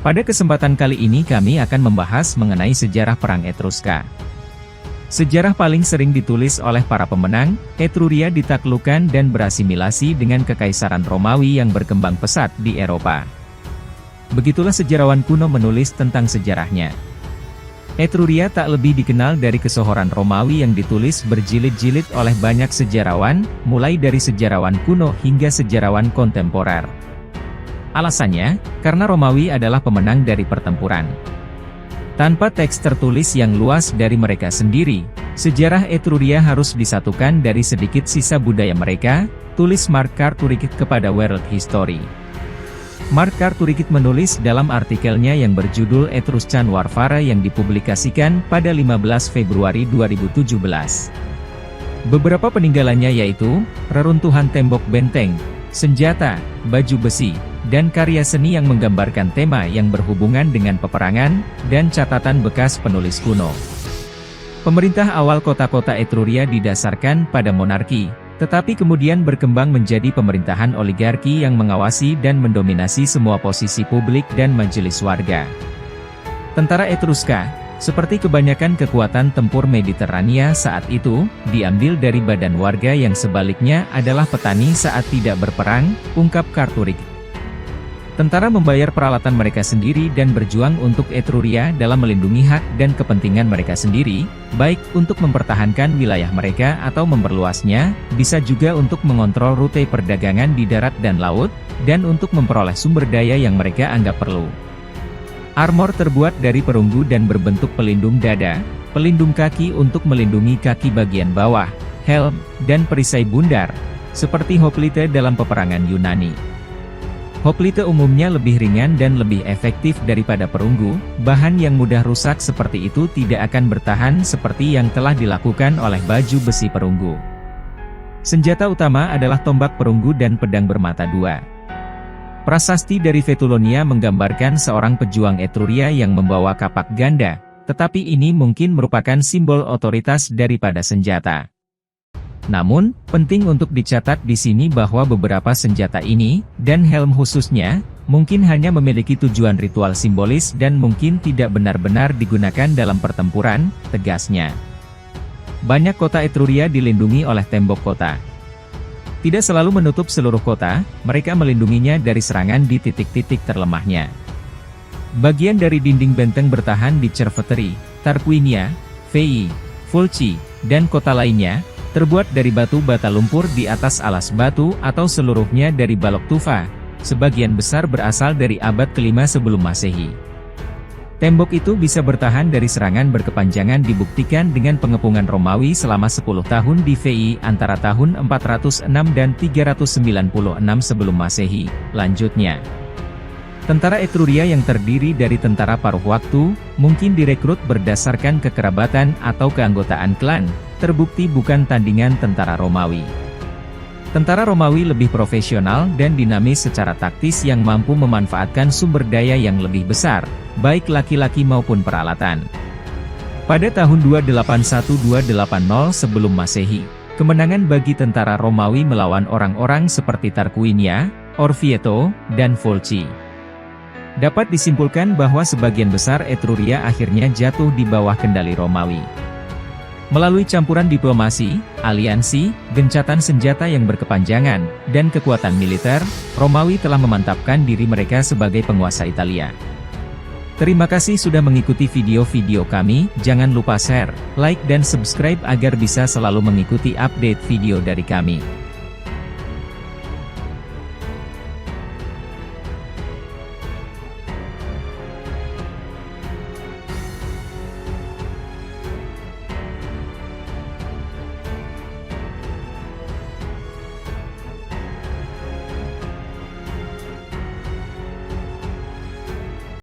Pada kesempatan kali ini kami akan membahas mengenai sejarah Perang Etruska. Sejarah paling sering ditulis oleh para pemenang, Etruria ditaklukkan dan berasimilasi dengan Kekaisaran Romawi yang berkembang pesat di Eropa. Begitulah sejarawan kuno menulis tentang sejarahnya. Etruria tak lebih dikenal dari kesohoran Romawi yang ditulis berjilid-jilid oleh banyak sejarawan, mulai dari sejarawan kuno hingga sejarawan kontemporer. Alasannya, karena Romawi adalah pemenang dari pertempuran. Tanpa teks tertulis yang luas dari mereka sendiri, sejarah Etruria harus disatukan dari sedikit sisa budaya mereka, tulis Mark Carturicit kepada World History. Mark Carturicit menulis dalam artikelnya yang berjudul Etruscan Warfare yang dipublikasikan pada 15 Februari 2017. Beberapa peninggalannya yaitu, reruntuhan tembok benteng, senjata, baju besi, dan karya seni yang menggambarkan tema yang berhubungan dengan peperangan, dan catatan bekas penulis kuno. Pemerintah awal kota-kota Etruria didasarkan pada monarki, tetapi kemudian berkembang menjadi pemerintahan oligarki yang mengawasi dan mendominasi semua posisi publik dan majelis warga. Tentara Etruska, seperti kebanyakan kekuatan tempur Mediterania saat itu, diambil dari badan warga yang sebaliknya adalah petani saat tidak berperang, ungkap Carturicit. Tentara membayar peralatan mereka sendiri dan berjuang untuk Etruria dalam melindungi hak dan kepentingan mereka sendiri, baik untuk mempertahankan wilayah mereka atau memperluasnya, bisa juga untuk mengontrol rute perdagangan di darat dan laut, dan untuk memperoleh sumber daya yang mereka anggap perlu. Armor terbuat dari perunggu dan berbentuk pelindung dada, pelindung kaki untuk melindungi kaki bagian bawah, helm, dan perisai bundar, seperti hoplite dalam peperangan Yunani. Hoplite umumnya lebih ringan dan lebih efektif daripada perunggu, bahan yang mudah rusak seperti itu tidak akan bertahan seperti yang telah dilakukan oleh baju besi perunggu. Senjata utama adalah tombak perunggu dan pedang bermata dua. Prasasti dari Vetulonia menggambarkan seorang pejuang Etruria yang membawa kapak ganda, tetapi ini mungkin merupakan simbol otoritas daripada senjata. Namun, penting untuk dicatat di sini bahwa beberapa senjata ini, dan helm khususnya, mungkin hanya memiliki tujuan ritual simbolis dan mungkin tidak benar-benar digunakan dalam pertempuran, tegasnya. Banyak kota Etruria dilindungi oleh tembok kota. Tidak selalu menutup seluruh kota, mereka melindunginya dari serangan di titik-titik terlemahnya. Bagian dari dinding benteng bertahan di Cerveteri, Tarquinia, Veii, Fulci, dan kota lainnya, terbuat dari batu bata lumpur di atas alas batu atau seluruhnya dari balok tufa, sebagian besar berasal dari abad ke-5 sebelum Masehi. Tembok itu bisa bertahan dari serangan berkepanjangan dibuktikan dengan pengepungan Romawi selama 10 tahun di Veii antara tahun 406 dan 396 sebelum Masehi. Lanjutnya, tentara Etruria yang terdiri dari tentara paruh waktu, mungkin direkrut berdasarkan kekerabatan atau keanggotaan klan, terbukti bukan tandingan tentara Romawi. Tentara Romawi lebih profesional dan dinamis secara taktis yang mampu memanfaatkan sumber daya yang lebih besar, baik laki-laki maupun peralatan. Pada tahun 281-280 sebelum Masehi, kemenangan bagi tentara Romawi melawan orang-orang seperti Tarquinia, Orvieto, dan Fulci. Dapat disimpulkan bahwa sebagian besar Etruria akhirnya jatuh di bawah kendali Romawi. Melalui campuran diplomasi, aliansi, gencatan senjata yang berkepanjangan, dan kekuatan militer, Romawi telah memantapkan diri mereka sebagai penguasa Italia. Terima kasih sudah mengikuti video-video kami, jangan lupa share, like dan subscribe agar bisa selalu mengikuti update video dari kami.